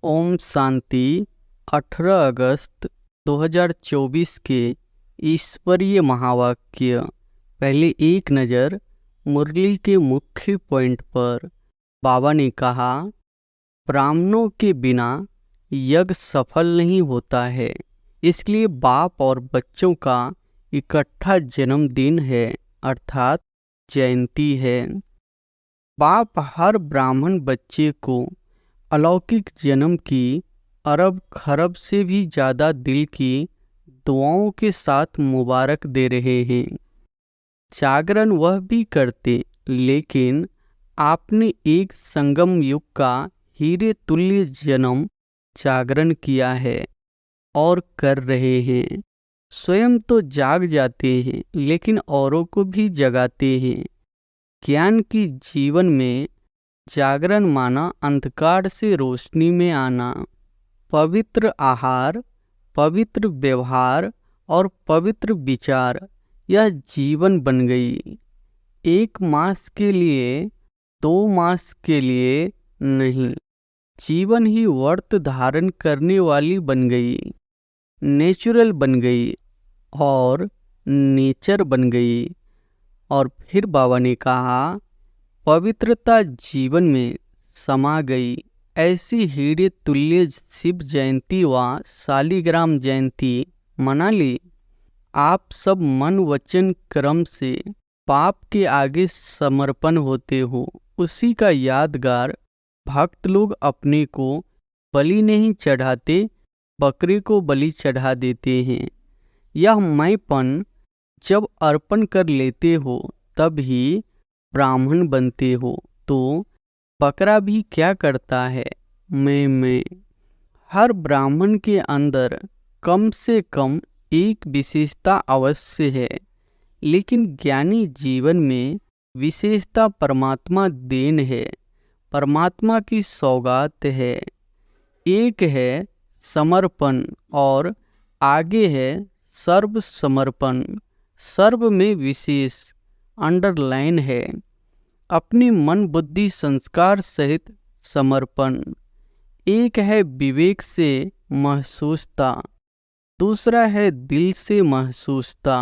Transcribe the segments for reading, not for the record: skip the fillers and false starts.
ओम शांति। 18 अगस्त 2024 के ईश्वरीय महावाक्य। पहले एक नज़र मुरली के मुख्य पॉइंट पर। बाबा ने कहा, ब्राह्मणों के बिना यज्ञ सफल नहीं होता है, इसलिए बाप और बच्चों का इकट्ठा जन्मदिन है, अर्थात जयंती है। बाप हर ब्राह्मण बच्चे को अलौकिक जन्म की अरब खरब से भी ज़्यादा दिल की दुआओं के साथ मुबारक दे रहे हैं। जागरण वह भी करते, लेकिन आपने एक संगम युग का हीरे तुल्य जन्म जागरण किया है और कर रहे हैं। स्वयं तो जाग जाते हैं, लेकिन औरों को भी जगाते हैं। ज्ञान की जीवन में जागरण माना अंधकार से रोशनी में आना। पवित्र आहार, पवित्र व्यवहार और पवित्र विचार यह जीवन बन गई। 1 मास के लिए, 2 मास के लिए नहीं, जीवन ही व्रत धारण करने वाली बन गई, नेचुरल बन गई और नेचर बन गई। और फिर बाबा ने कहा, पवित्रता जीवन में समा गई। ऐसी हीरे तुल्य शिव जयंती व शालिग्राम जयंती मना ली। आप सब मन वचन कर्म से पाप के आगे समर्पण होते हो। उसी का यादगार भक्त लोग अपने को बलि नहीं चढ़ाते, बकरे को बलि चढ़ा देते हैं। यह मैंपन जब अर्पण कर लेते हो तब ही ब्राह्मण बनते हो। तो बकरा भी क्या करता है? मैं। हर ब्राह्मण के अंदर कम से कम एक विशेषता अवश्य है, लेकिन ज्ञानी जीवन में विशेषता परमात्मा देन है, परमात्मा की सौगात है। एक है समर्पण और आगे है सर्व समर्पण। सर्व में विशेष अंडरलाइन है। अपनी मन बुद्धि संस्कार सहित समर्पण। एक है विवेक से महसूसता, दूसरा है दिल से महसूसता।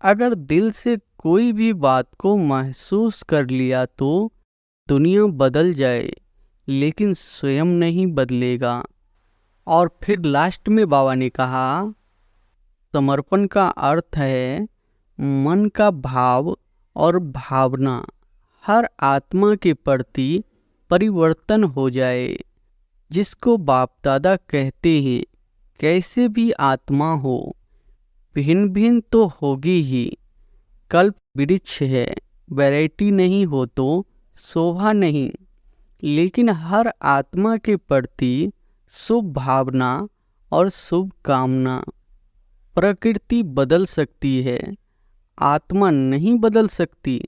अगर दिल से कोई भी बात को महसूस कर लिया तो दुनिया बदल जाए, लेकिन स्वयं नहीं बदलेगा। और फिर लास्ट में बाबा ने कहा, समर्पण का अर्थ है मन का भाव और भावना हर आत्मा के प्रति परिवर्तन हो जाए। जिसको बाप दादा कहते हैं, कैसे भी आत्मा हो, भिन्न भिन्न तो होगी ही। कल्प वृक्ष है, वैरायटी नहीं हो तो शोभा नहीं। लेकिन हर आत्मा के प्रति शुभ भावना और शुभ कामना। प्रकृति बदल सकती है, आत्मा नहीं बदल सकती।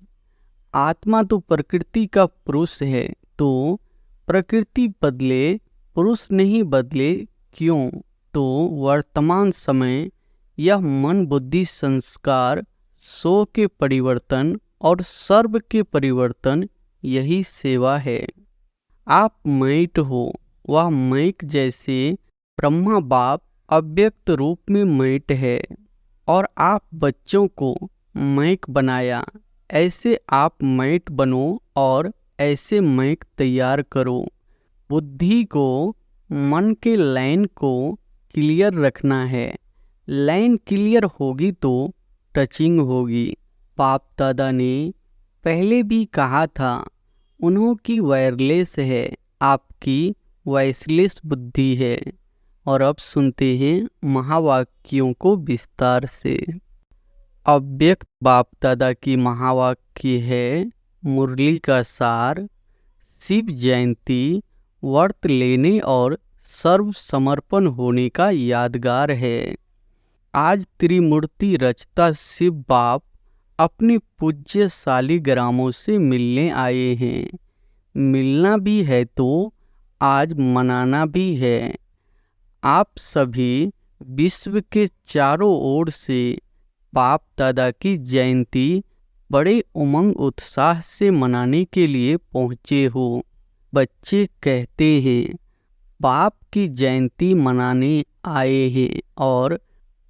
आत्मा तो प्रकृति का पुरुष है, तो प्रकृति बदले, पुरुष नहीं बदले। क्यों? तो वर्तमान समय यह मन बुद्धि संस्कार सो के परिवर्तन और सर्व के परिवर्तन, यही सेवा है। आप मैट हो, वह मैक जैसे ब्रह्मा बाप अव्यक्त रूप में मैट है और आप बच्चों को मैक बनाया। ऐसे आप मैट बनो और ऐसे मैक तैयार करो। बुद्धि को, मन के लाइन को क्लियर रखना है। लाइन क्लियर होगी तो टचिंग होगी। बाप दादा ने पहले भी कहा था, उन्हों की वायरलेस है, आपकी वॉइसलेस बुद्धि है। और अब सुनते हैं महावाक्यों को विस्तार से। अव्यक्त बाप दादा की महावाक्य है मुरली का सार। शिव जयंती व्रत लेने और सर्व समर्पण होने का यादगार है। आज त्रिमूर्ति रचता शिव बाप अपने पूज्य शालिग्रामों से मिलने आए हैं। मिलना भी है तो आज मनाना भी है। आप सभी विश्व के चारों ओर से बाप दादा की जयंती बड़े उमंग उत्साह से मनाने के लिए पहुँचे हो। बच्चे कहते हैं, बाप की जयंती मनाने आए हैं और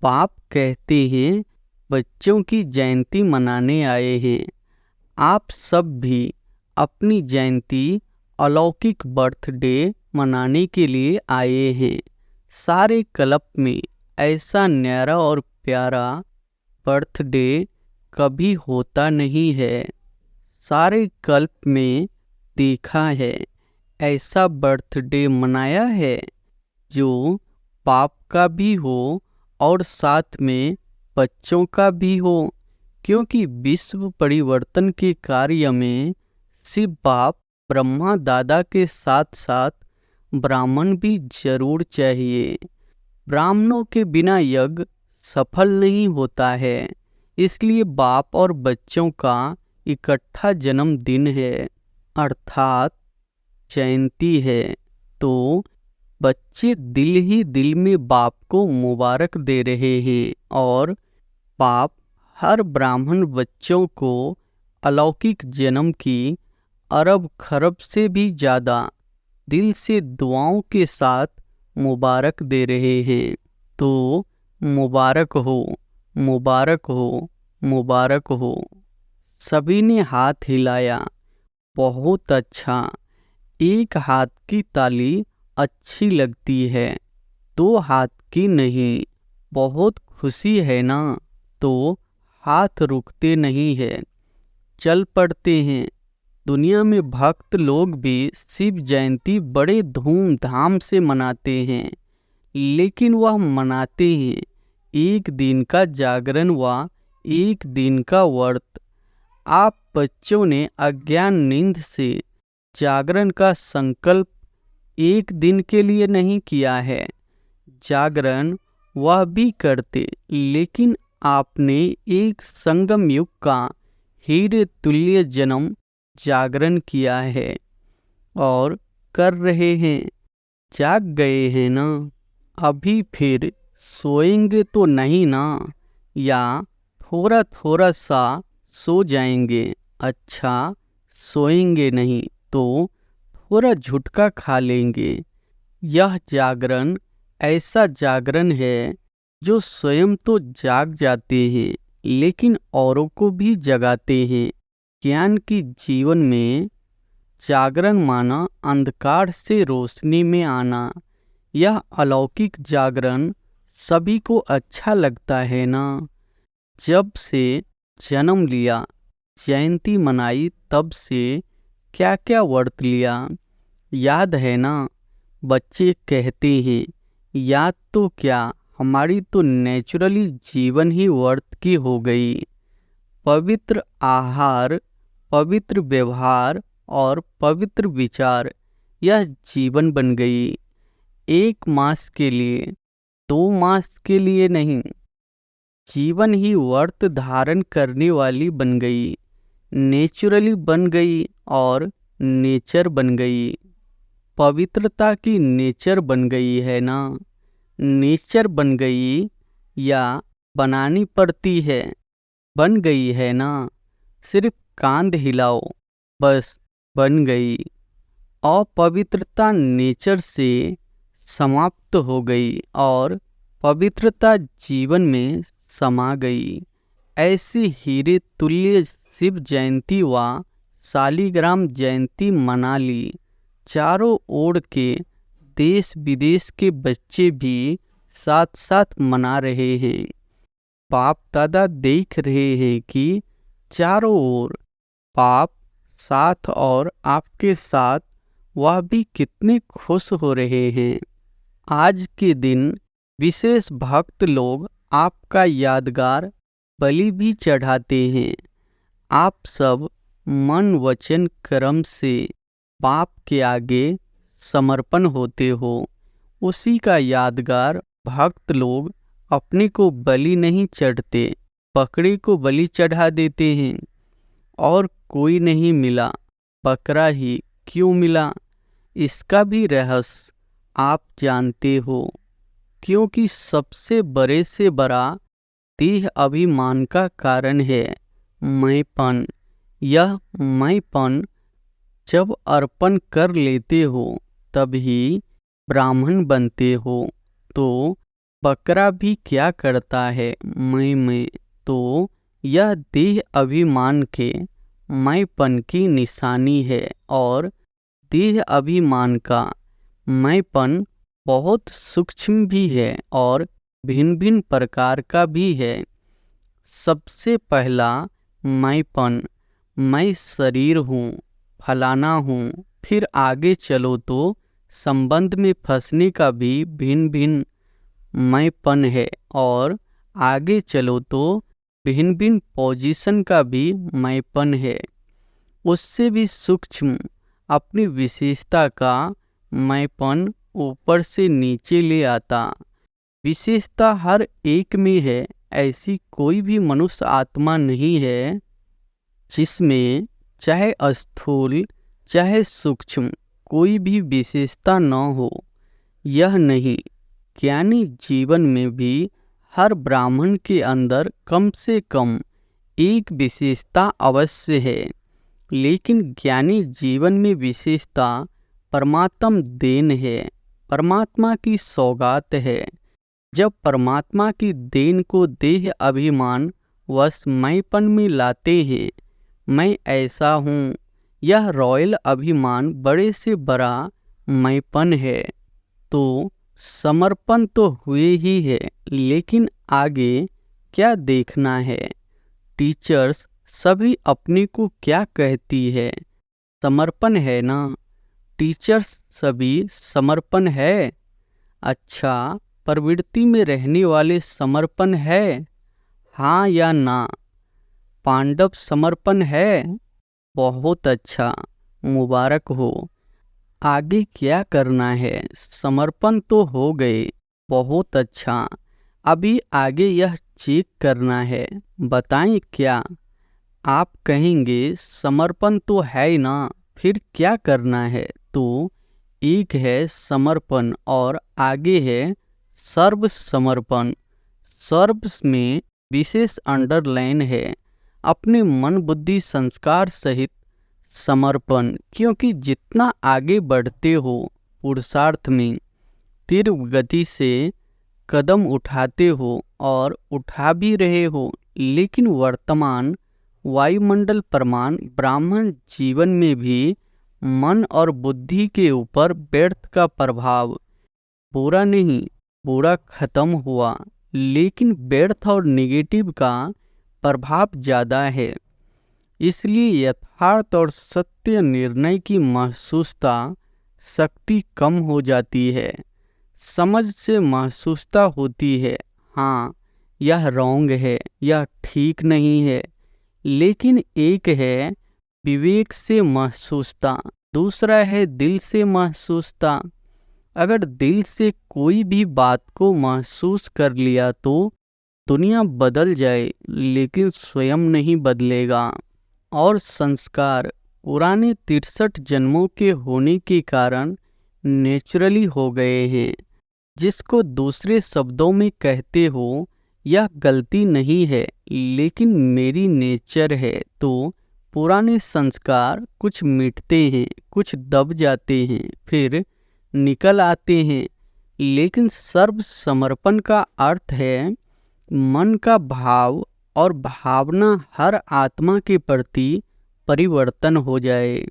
बाप कहते हैं बच्चों की जयंती मनाने आए हैं। आप सब भी अपनी जयंती अलौकिक बर्थडे मनाने के लिए आए हैं। सारे क्लब में ऐसा न्यारा और प्यारा बर्थडे कभी होता नहीं है। सारे क्लब में देखा है ऐसा बर्थडे मनाया है जो बाप का भी हो और साथ में बच्चों का भी हो, क्योंकि विश्व परिवर्तन के कार्य में शिव बाप ब्रह्मा दादा के साथ साथ ब्राह्मण भी जरूर चाहिए। ब्राह्मणों के बिना यज्ञ सफल नहीं होता है, इसलिए बाप और बच्चों का इकट्ठा जन्मदिन है अर्थात जयंती है। तो बच्चे दिल ही दिल में बाप को मुबारक दे रहे हैं और बाप हर ब्राह्मण बच्चों को अलौकिक जन्म की अरब खरब से भी ज़्यादा दिल से दुआओं के साथ मुबारक दे रहे हैं। तो मुबारक हो, मुबारक हो, मुबारक हो। सभी ने हाथ हिलाया। बहुत अच्छा। एक हाथ की ताली अच्छी लगती है, दो हाथ की नहीं। बहुत खुशी है ना, तो हाथ रुकते नहीं है, चल पड़ते हैं। दुनिया में भक्त लोग भी शिव जयंती बड़े धूमधाम से मनाते हैं, लेकिन वह मनाते हैं एक दिन का जागरण व एक दिन का व्रत। आप बच्चों ने अज्ञान नींद से जागरण का संकल्प एक दिन के लिए नहीं किया है। जागरण वह भी करते, लेकिन आपने एक संगम युग का हीरे तुल्य जन्म जागरण किया है और कर रहे हैं। जाग गए हैं ना, अभी फिर सोएंगे तो नहीं ना, या थोड़ा थोड़ा सा सो जाएंगे। अच्छा, सोएंगे नहीं तो थोड़ा झुटका खा लेंगे। यह जागरण ऐसा जागरण है जो स्वयं तो जाग जाते हैं, लेकिन औरों को भी जगाते हैं। ज्ञान की जीवन में जागरण माना अंधकार से रोशनी में आना। यह अलौकिक जागरण सभी को अच्छा लगता है ना। जब से जन्म लिया, जयंती मनाई, तब से क्या क्या व्रत लिया याद है ना। बच्चे कहते हैं याद तो क्या, हमारी तो नेचुरली जीवन ही व्रत की हो गई। पवित्र आहार, पवित्र व्यवहार और पवित्र विचार, यह जीवन बन गई। 1 मास के लिए, 2 मास के लिए नहीं, जीवन ही व्रत धारण करने वाली बन गई। नेचुरली बन गई और नेचर बन गई। पवित्रता की नेचर बन गई है ना। नेचर बन गई या बनानी पड़ती है, बन गई है ना। सिर्फ कांध हिलाओ, बस बन गई। अपवित्रता नेचर से समाप्त हो गई और पवित्रता जीवन में समा गई। ऐसी हीरे तुल्य शिव जयंती व शालिग्राम जयंती मना ली। चारों ओर के देश विदेश के बच्चे भी साथ साथ मना रहे हैं। बाप दादा देख रहे हैं कि चारों ओर बाप साथ और आपके साथ वह भी कितने खुश हो रहे हैं। आज के दिन विशेष भक्त लोग आपका यादगार बलि भी चढ़ाते हैं। आप सब मन वचन कर्म से बाप के आगे समर्पण होते हो। उसी का यादगार भक्त लोग अपने को बलि नहीं चढ़ते, बकरे को बलि चढ़ा देते हैं। और कोई नहीं मिला, बकरा ही क्यों मिला, इसका भी रहस्य आप जानते हो। क्योंकि सबसे बड़े से बड़ा देह अभिमान का कारण है मैंपन। यह मैंपन जब अर्पण कर लेते हो, तभी ब्राह्मण बनते हो तो बकरा भी क्या करता है, मैं। तो यह देह अभिमान के मैंपन की निशानी है और देह अभिमान का मैंपन बहुत सूक्ष्म भी है और भिन्न भिन्न प्रकार का भी है। सबसे पहला मैंपन, मैं शरीर हूँ, फलाना हूँ। फिर आगे चलो तो संबंध में फंसने का भी भिन्न भिन्न मैंपन है और आगे चलो तो भिन्न भिन्न पोजीशन का भी मैंपन है। उससे भी सूक्ष्म अपनी विशेषता का मैंपन ऊपर से नीचे ले आता। विशेषता हर एक में है, ऐसी कोई भी मनुष्य आत्मा नहीं है जिसमें चाहे स्थूल चाहे सूक्ष्म कोई भी विशेषता न हो। यह नहीं, ज्ञानी जीवन में भी हर ब्राह्मण के अंदर कम से कम एक विशेषता अवश्य है, लेकिन ज्ञानी जीवन में विशेषता परमात्म देन है, परमात्मा की सौगात है। जब परमात्मा की देन को देह अभिमान वश मैंपन में लाते हैं, मैं ऐसा हूँ, यह रॉयल अभिमान बड़े से बड़ा मैंपन है, तो समर्पण तो हुए ही है, लेकिन आगे क्या देखना है। टीचर्स सभी अपने को क्या कहती है, समर्पण है ना। टीचर्स सभी समर्पण है। अच्छा, प्रवृत्ति में रहने वाले समर्पण है, हाँ या ना। पांडव समर्पण है, बहुत अच्छा, मुबारक हो। आगे क्या करना है, समर्पण तो हो गए, बहुत अच्छा। अभी आगे यह चेक करना है, बताएं क्या। आप कहेंगे समर्पण तो है ना, फिर क्या करना है। तो एक है समर्पण और आगे है सर्व समर्पण। सर्व में विशेष अंडरलाइन है, अपने मन बुद्धि संस्कार सहित समर्पण। क्योंकि जितना आगे बढ़ते हो पुरुषार्थ में, तीव्र गति से कदम उठाते हो और उठा भी रहे हो, लेकिन वर्तमान वायुमंडल प्रमाण ब्राह्मण जीवन में भी मन और बुद्धि के ऊपर व्यर्थ का प्रभाव, बुरा नहीं, बुरा खत्म हुआ, लेकिन व्यर्थ और नेगेटिव का प्रभाव ज़्यादा है। इसलिए यथार्थ और सत्य निर्णय की महसूसता शक्ति कम हो जाती है। समझ से महसूसता होती है, हाँ यह रॉन्ग है, यह ठीक नहीं है। लेकिन एक है विवेक से महसूसता, दूसरा है दिल से महसूसता। अगर दिल से कोई भी बात को महसूस कर लिया तो दुनिया बदल जाए, लेकिन स्वयं नहीं बदलेगा। और संस्कार पुराने 63 जन्मों के होने के कारण नेचुरली हो गए हैं। जिसको दूसरे शब्दों में कहते हो, यह गलती नहीं है, लेकिन मेरी नेचर है। तो पुराने संस्कार कुछ मिटते हैं, कुछ दब जाते हैं, फिर निकल आते हैं। लेकिन सर्व समर्पण का अर्थ है मन का भाव और भावना हर आत्मा के प्रति परिवर्तन हो जाए।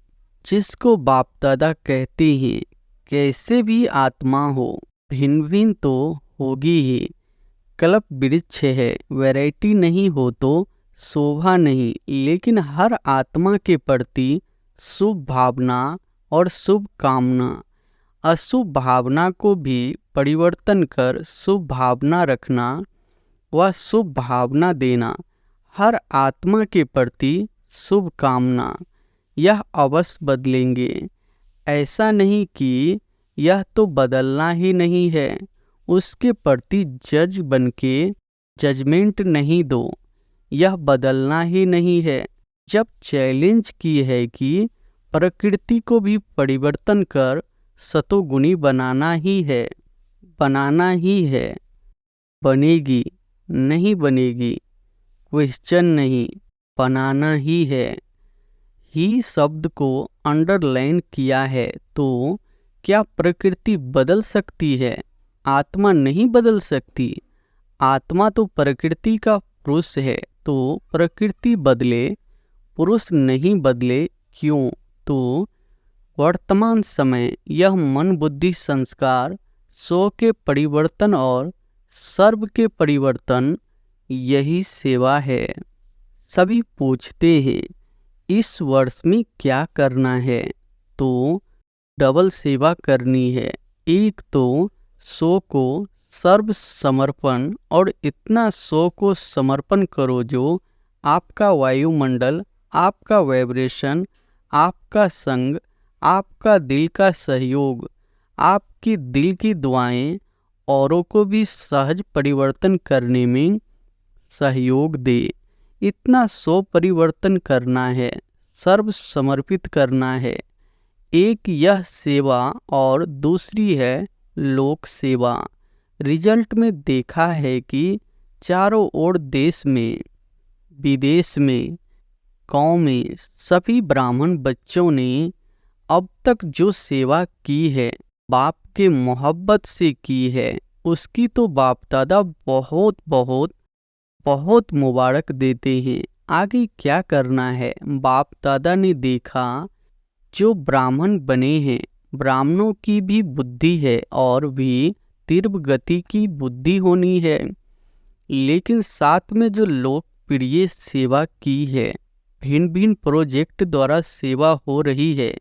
जिसको बाप दादा कहते हैं, कैसे भी आत्मा हो, भिन्न भिन्न तो होगी ही। कल्प वृक्ष है, वैरायटी नहीं हो तो शोभा नहीं। लेकिन हर आत्मा के प्रति शुभ भावना और शुभ कामना, अशुभ भावना को भी परिवर्तन कर शुभ भावना रखना व शुभ भावना देना, हर आत्मा के प्रति शुभ कामना, यह अवश्य बदलेंगे। ऐसा नहीं कि यह तो बदलना ही नहीं है, उसके प्रति जज बनके जजमेंट नहीं दो, यह बदलना ही नहीं है। जब चैलेंज की है कि प्रकृति को भी परिवर्तन कर सतोगुणी बनाना ही है, बनाना ही है। बनेगी नहीं बनेगी क्वेश्चन नहीं, बनाना ही है। ही शब्द को अंडरलाइन किया है तो क्या प्रकृति बदल सकती है? आत्मा नहीं बदल सकती। आत्मा तो प्रकृति का पुरुष है, तो प्रकृति बदले, पुरुष नहीं बदले। क्यों? तो वर्तमान समय यह मन बुद्धि संस्कार स्व के परिवर्तन और सर्व के परिवर्तन, यही सेवा है। सभी पूछते हैं इस वर्ष में क्या करना है? तो डबल सेवा करनी है। एक तो स्व को सर्व समर्पण, और इतना स्व को समर्पण करो जो आपका वायुमंडल, आपका वाइब्रेशन, आपका संग, आपका दिल का सहयोग, आपकी दिल की दुआएं औरों को भी सहज परिवर्तन करने में सहयोग दे। इतना स्व परिवर्तन करना है, सर्व समर्पित करना है। एक यह सेवा और दूसरी है लोक सेवा। रिजल्ट में देखा है कि चारों ओर देश में, विदेश में, गांव में सभी ब्राह्मण बच्चों ने अब तक जो सेवा की है, बाप के मोहब्बत से की है, उसकी तो बाप दादा बहुत बहुत बहुत मुबारक देते हैं। आगे क्या करना है? बाप दादा ने देखा जो ब्राह्मण बने हैं, ब्राह्मणों की भी बुद्धि है और भी तीव्र गति की बुद्धि होनी है। लेकिन साथ में जो लोकप्रिय सेवा की है, भिन्न भिन्न प्रोजेक्ट द्वारा सेवा हो रही है,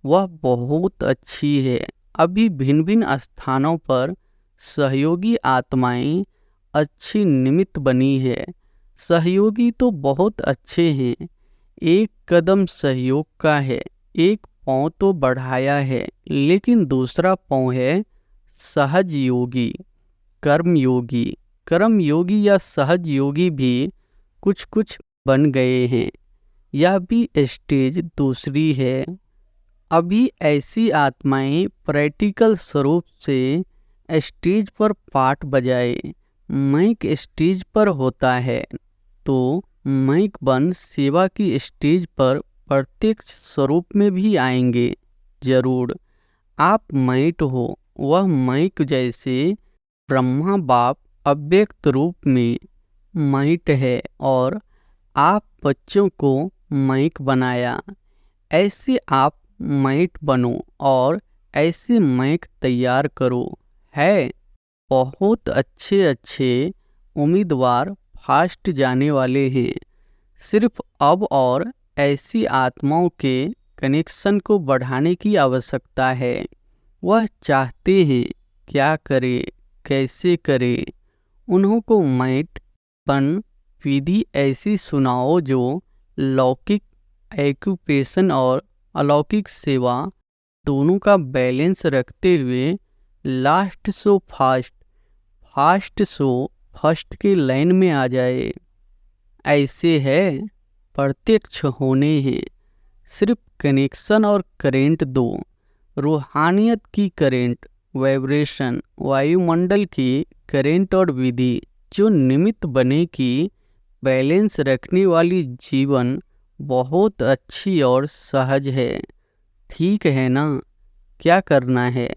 वह बहुत अच्छी है। अभी भिन्न भिन्न स्थानों पर सहयोगी आत्माएं अच्छी निमित्त बनी है। सहयोगी तो बहुत अच्छे हैं। एक कदम सहयोग का है, एक पाँव तो बढ़ाया है, लेकिन दूसरा पाँव है सहज योगी, कर्म योगी। कर्म योगी या सहज योगी भी कुछ कुछ बन गए हैं। यह भी स्टेज दूसरी है। अभी ऐसी आत्माएं प्रैक्टिकल स्वरूप से स्टेज पर पाठ बजाए। माइक स्टेज पर होता है, तो माइक बन सेवा की स्टेज पर प्रत्यक्ष स्वरूप में भी आएंगे जरूर। आप माइट हो, वह माइक जैसे ब्रह्मा बाप अव्यक्त रूप में माइट है और आप बच्चों को माइक बनाया। ऐसे आप माइट बनो और ऐसे माइक तैयार करो। है बहुत अच्छे अच्छे उम्मीदवार फास्ट जाने वाले हैं। सिर्फ अब और ऐसी आत्माओं के कनेक्शन को बढ़ाने की आवश्यकता है। वह चाहते हैं क्या करे, कैसे करे। उन्हों को माइट बन विधि ऐसी सुनाओ जो लौकिक एक्यूपेशन और अलौकिक सेवा दोनों का बैलेंस रखते हुए last so fast, fast so first के लाइन में आ जाए। ऐसे है प्रत्यक्ष होने हैं। सिर्फ कनेक्शन और करेंट दो। रूहानियत की करेंट, वाइब्रेशन, वायुमंडल की करेंट और विधि जो निमित्त बने की बैलेंस रखने वाली जीवन बहुत अच्छी और सहज है। ठीक है ना? क्या करना है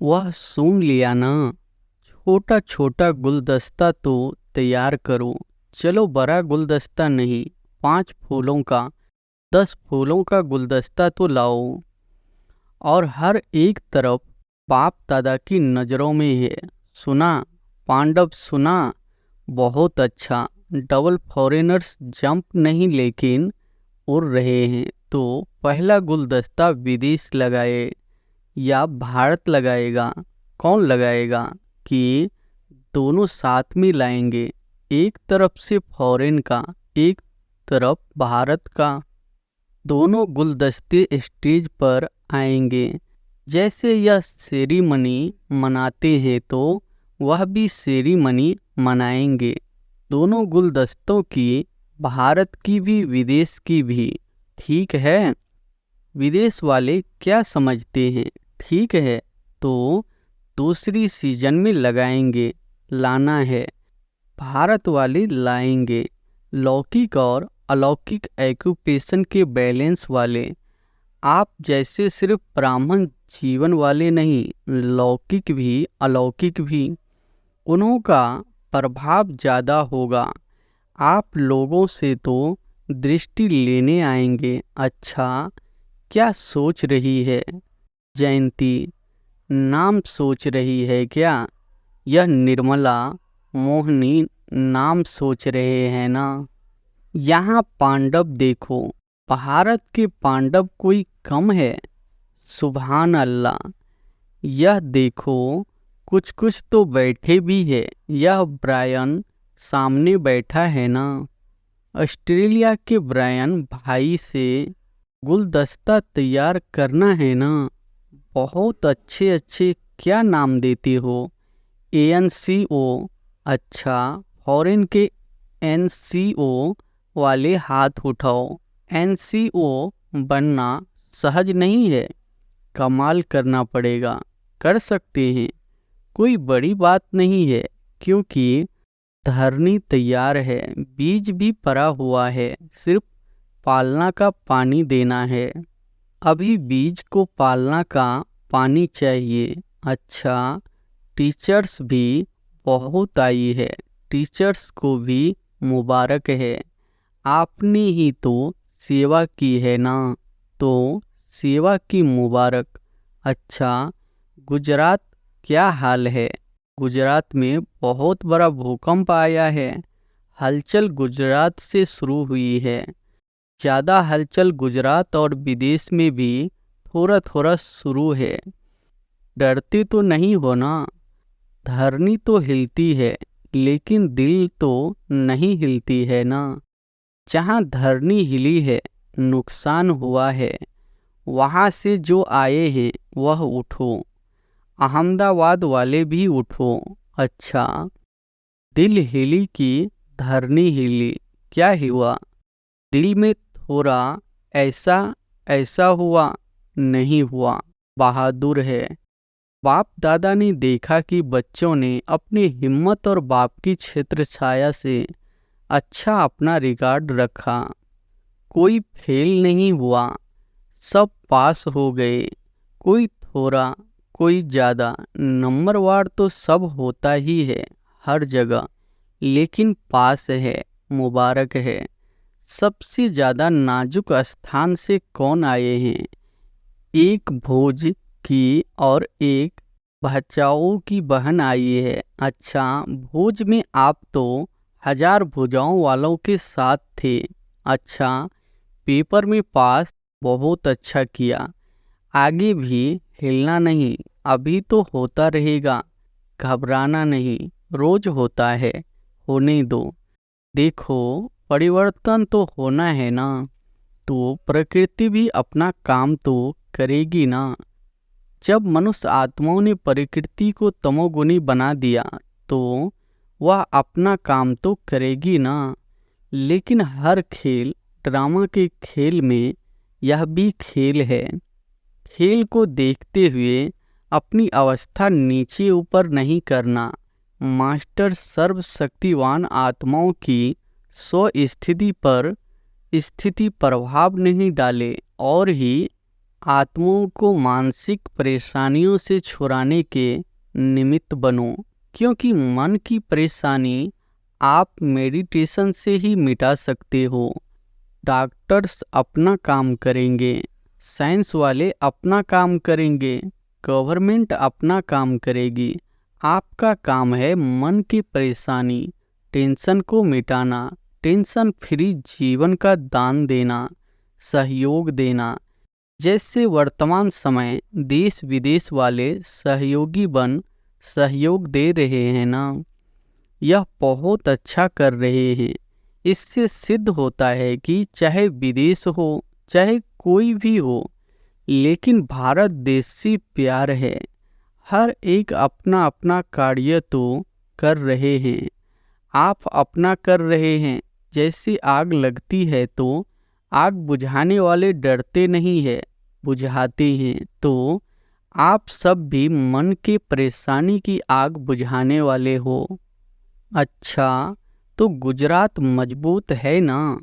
वह सुन लिया ना। छोटा छोटा गुलदस्ता तो तैयार करो। चलो बड़ा गुलदस्ता नहीं, 5 फूलों का, 10 फूलों का गुलदस्ता तो लाओ। और हर एक तरफ बाप दादा की नज़रों में है। सुना पांडव, सुना? बहुत अच्छा। डबल फॉरेनर्स जंप नहीं लेकिन उड़ रहे हैं। तो पहला गुलदस्ता विदेश लगाए या भारत लगाएगा? कौन लगाएगा? कि दोनों साथ में लाएंगे। एक तरफ से फॉरेन का, एक तरफ भारत का। दोनों गुलदस्ते स्टेज पर आएंगे। जैसे यह सेरीमनी मनाते हैं तो वह भी सेरीमनी मनाएंगे। दोनों गुलदस्तों की, भारत की भी विदेश की भी। ठीक है? विदेश वाले क्या समझते हैं? ठीक है, तो दूसरी सीजन में लगाएंगे, लाना है। भारत वाले लाएंगे लौकिक और अलौकिक एक्यूपेशन के बैलेंस वाले। आप जैसे सिर्फ ब्राह्मण जीवन वाले नहीं, लौकिक भी अलौकिक भी, उन्हों का प्रभाव ज़्यादा होगा। आप लोगों से तो दृष्टि लेने आएंगे। अच्छा, क्या सोच रही है जयंती? नाम सोच रही है क्या? यह निर्मला, मोहिनी नाम सोच रहे हैं ना? यहाँ पांडव देखो, भारत के पांडव कोई कम है? सुभान अल्लाह। यह देखो, कुछ कुछ तो बैठे भी है। यह ब्रायन सामने बैठा है ना? ऑस्ट्रेलिया के ब्रायन भाई से गुलदस्ता तैयार करना है ना? बहुत अच्छे अच्छे क्या नाम देते हो? ANCO। अच्छा, फॉरेन के NCO वाले हाथ उठाओ। NCO बनना सहज नहीं है, कमाल करना पड़ेगा। कर सकते हैं, कोई बड़ी बात नहीं है, क्योंकि धरनी तैयार है, बीज भी पड़ा हुआ है, सिर्फ पालना का पानी देना है। अभी बीज को पालना का पानी चाहिए। अच्छा, टीचर्स भी बहुत आई है, टीचर्स को भी मुबारक है। आपने ही तो सेवा की है ना, तो सेवा की मुबारक। अच्छा, गुजरात क्या हाल है? गुजरात में बहुत बड़ा भूकंप आया है। हलचल गुजरात से शुरू हुई है। ज़्यादा हलचल गुजरात और विदेश में भी थोड़ा थोड़ा शुरू है। डरते तो नहीं हो ना? धरनी तो हिलती है, लेकिन दिल तो नहीं हिलती है ना? जहाँ धरनी हिली है, नुकसान हुआ है, वहाँ से जो आए हैं वह उठो। अहमदाबाद वाले भी उठो। अच्छा, दिल हिली कि धरनी हिली? क्या हुआ दिल में? थोड़ा ऐसा ऐसा हुआ? नहीं हुआ, बहादुर है। बाप दादा ने देखा कि बच्चों ने अपनी हिम्मत और बाप की छत्र छाया से अच्छा अपना रिकॉर्ड रखा। कोई फेल नहीं हुआ, सब पास हो गए। कोई थोड़ा, कोई ज़्यादा, नंबरवार तो सब होता ही है हर जगह, लेकिन पास है, मुबारक है। सबसे ज़्यादा नाजुक स्थान से कौन आए हैं? एक भोज की और एक भचाऊ की बहन आई है। अच्छा, भोज में आप तो 1000 भुजाओं वालों के साथ थे। अच्छा, पेपर में पास, बहुत अच्छा किया। आगे भी हिलना नहीं, अभी तो होता रहेगा, घबराना नहीं, रोज होता है, होने दो। देखो, परिवर्तन तो होना है ना, तो प्रकृति भी अपना काम तो करेगी ना। जब मनुष्य आत्माओं ने प्रकृति को तमोगुनी बना दिया, तो वह अपना काम तो करेगी ना। लेकिन हर खेल, ड्रामा के खेल में यह भी खेल है। खेल को देखते हुए अपनी अवस्था नीचे ऊपर नहीं करना। मास्टर सर्वशक्तिवान आत्माओं की स्व स्थिति पर स्थिति प्रभाव नहीं डाले, और ही आत्माओं को मानसिक परेशानियों से छुड़ाने के निमित्त बनो। क्योंकि मन की परेशानी आप मेडिटेशन से ही मिटा सकते हो। डॉक्टर्स अपना काम करेंगे, साइंस वाले अपना काम करेंगे, गवर्नमेंट अपना काम करेगी। आपका काम है मन की परेशानी, टेंशन को मिटाना, टेंशन फ्री जीवन का दान देना, सहयोग देना। जैसे वर्तमान समय देश विदेश वाले सहयोगी बन सहयोग दे रहे हैं ना, यह बहुत अच्छा कर रहे हैं। इससे सिद्ध होता है कि चाहे विदेश हो, चाहे कोई भी हो, लेकिन भारत देश से प्यार है। हर एक अपना अपना कार्य तो कर रहे हैं। आप अपना कर रहे हैं। जैसे आग लगती है तो आग बुझाने वाले डरते नहीं है, बुझाते हैं। तो आप सब भी मन के परेशानी की आग बुझाने वाले हो। अच्छा, तो गुजरात मजबूत है ना?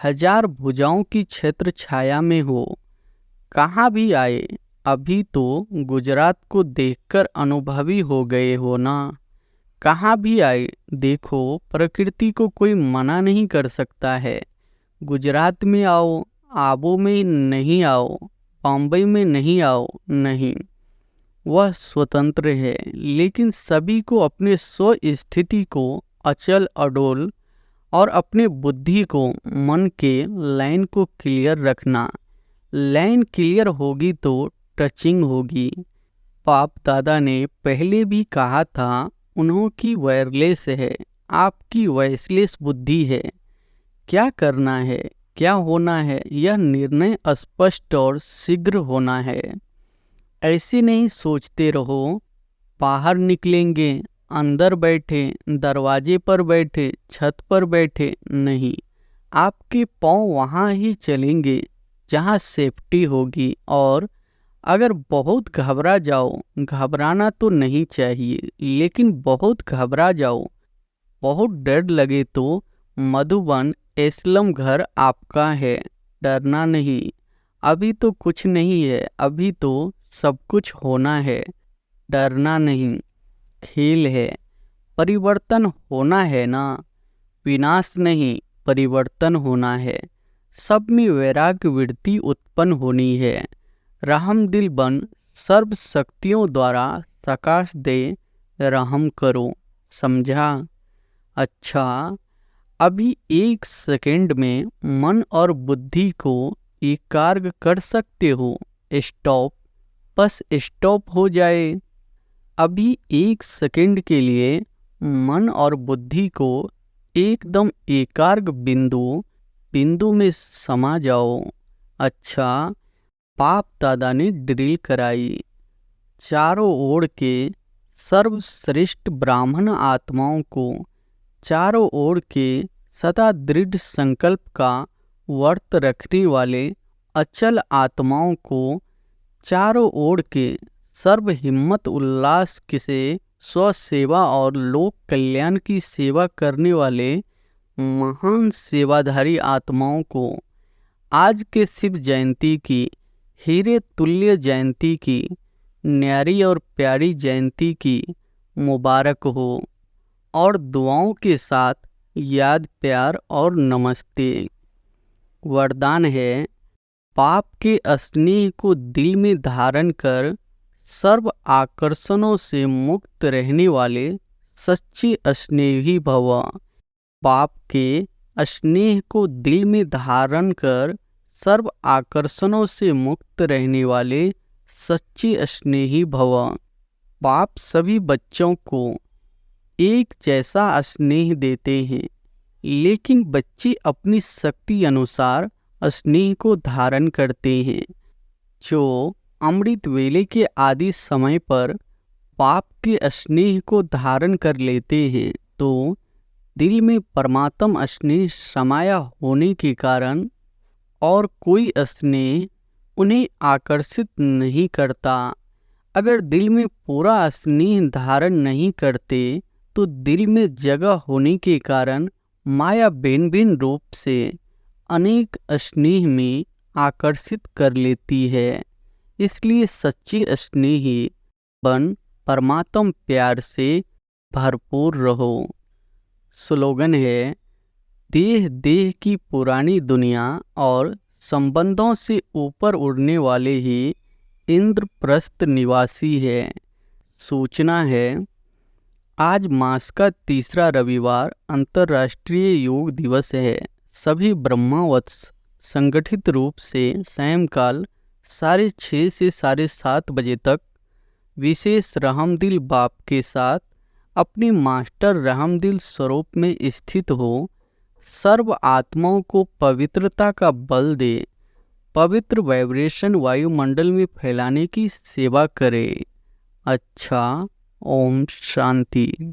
1000 भुजाओं की छत्र छाया में हो। कहाँ भी आए, अभी तो गुजरात को देखकर अनुभवी हो गए हो ना। कहाँ भी आए देखो, प्रकृति को कोई मना नहीं कर सकता है। गुजरात में आओ, आबू में नहीं आओ, बम्बई में नहीं आओ, नहीं, वह स्वतंत्र है। लेकिन सभी को अपने स्व स्थिति को अचल अडोल और अपने बुद्धि को, मन के लाइन को क्लियर रखना। लाइन क्लियर होगी तो टचिंग होगी। बाप दादा ने पहले भी कहा था, उन्हों की वायरलेस है, आपकी वॉइसलेस बुद्धि है। क्या करना है, क्या होना है, यह निर्णय स्पष्ट और शीघ्र होना है। ऐसे नहीं सोचते रहो, बाहर निकलेंगे, अंदर बैठे, दरवाजे पर बैठे, छत पर बैठे, नहीं। आपके पाँव वहाँ ही चलेंगे जहाँ सेफ्टी होगी। और अगर बहुत घबरा जाओ, घबराना तो नहीं चाहिए, लेकिन बहुत घबरा जाओ, बहुत डर लगे तो मधुबन एस्लम घर आपका है, डरना नहीं। अभी तो कुछ नहीं है, अभी तो सब कुछ होना है, डरना नहीं। खेल है, परिवर्तन होना है ना, विनाश नहीं, परिवर्तन होना है। सब में वैराग्य वृत्ति उत्पन्न होनी है। रहम दिल बन सर्व शक्तियों द्वारा सकाश दे रहम करो, समझा? अच्छा, अभी 1 सेकंड में मन और बुद्धि को एकाग्र कर सकते हो? स्टॉप, बस स्टॉप हो जाए। अभी 1 सेकंड के लिए मन और बुद्धि को एकदम एकाग्र बिंदु में समा जाओ। अच्छा, बाप दादा ने ड्रिल कराई। चारों ओर के सर्वश्रेष्ठ ब्राह्मण आत्माओं को, चारों ओर के सदा दृढ़ संकल्प का व्रत रखने वाले अचल आत्माओं को, चारों ओर के सर्व हिम्मत उल्लास से स्वसेवा और लोक कल्याण की सेवा करने वाले महान सेवाधारी आत्माओं को आज के शिव जयंती की, हीरे तुल्य जयंती की, न्यारी और प्यारी जयंती की मुबारक हो। और दुआओं के साथ याद, प्यार और नमस्ते। वरदान है, पाप के स्नेह को दिल में धारण कर सर्व आकर्षणों से मुक्त रहने वाले सच्चे स्नेही भव। पाप के स्नेह को दिल में धारण कर सर्व आकर्षणों से मुक्त रहने वाले सच्चे स्नेही भव। पाप सभी बच्चों को एक जैसा स्नेह देते हैं, लेकिन बच्चे अपनी शक्ति अनुसार स्नेह को धारण करते हैं। जो अमृत वेले के आदि समय पर पाप के स्नेह को धारण कर लेते हैं, तो दिल में परमात्म स्नेह समाया होने के कारण और कोई स्नेह उन्हें आकर्षित नहीं करता। अगर दिल में पूरा स्नेह धारण नहीं करते, तो दिल में जगह होने के कारण माया भिन्न भिन्न रूप से अनेक स्नेह में आकर्षित कर लेती है। इसलिए सच्ची स्नेही बन परमात्म प्यार से भरपूर रहो। स्लोगन है, देह देह की पुरानी दुनिया और संबंधों से ऊपर उड़ने वाले ही इंद्रप्रस्थ निवासी है। सूचना है, आज मास का तीसरा रविवार अंतर्राष्ट्रीय योग दिवस है। सभी ब्रह्मवत्स संगठित रूप से सायंकाल 6:30 से 7:30 बजे तक विशेष रहमदिल बाप के साथ अपने मास्टर रहमदिल स्वरूप में स्थित हो सर्व आत्माओं को पवित्रता का बल दे, पवित्र वाइब्रेशन वायुमंडल में फैलाने की सेवा करे। अच्छा, ओम शांति।